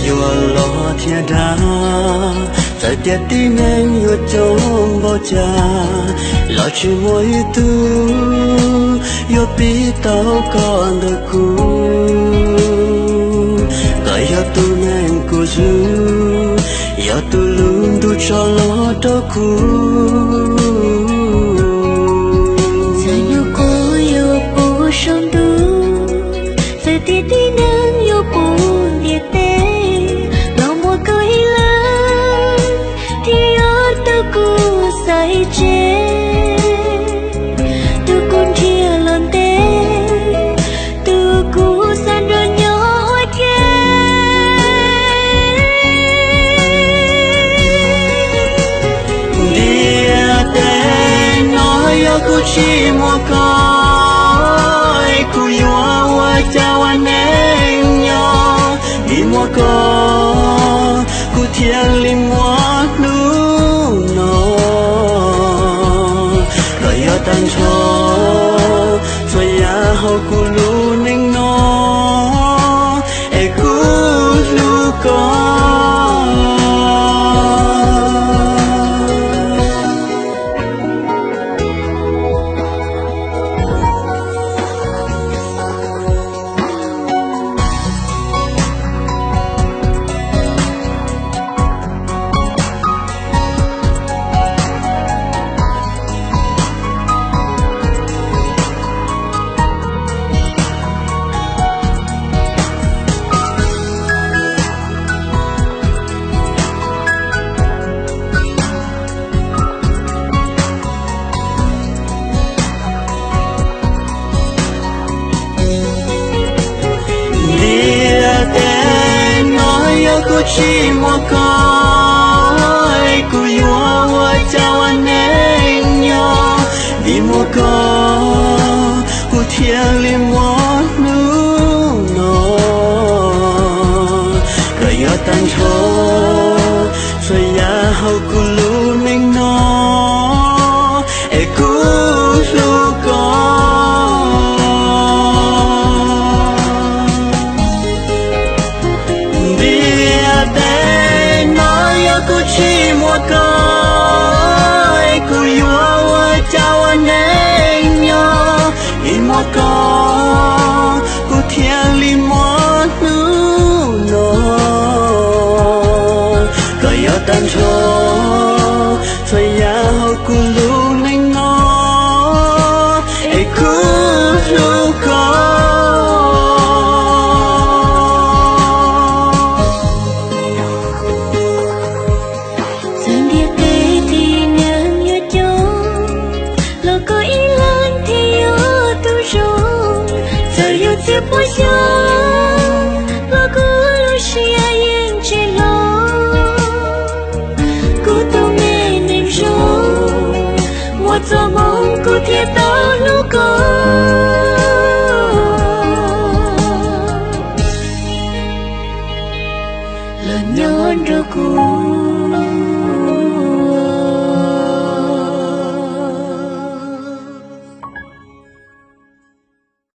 vừa lo thiên đá tại tiệt tin anh vừa trong bao cha lo chỉ mỗi tu yo bi tao còn được cu tại yo tu nên cu du yo tu luôn tu cho lo đó cu sông du, giờ tí tí nắng yêu buồn địa tê, lòng mùa cười lớn, thì ở đâu cũng say chê, từ con chia lần tê, từ cũ san rồi nhỏ hoa kê, địa tê nói yêu cô chỉ một con. Chào anh em nhau đi mua co cu thiên lim mua nu no cởi ở tan cho ya hậu cu lu neng no e cu lu co chỉ một coi cu yo hoa chào anh em nhau đi một co cu thiên lim mua nu no cởi ở tan cho ya hậu cu lu neng no e cu lu co chỉ một cái cu yo chào anh em nhau đi một con cu thiên lim mua nu no cởi ở tan cho ya hậu cu lu neng no e cu lu co tiếp với nhau và cứ lúc xia yên trên lo cứ tao nghe nên rồi một giờ mong cứ thiết tao lúc có lần nhớ đưa cô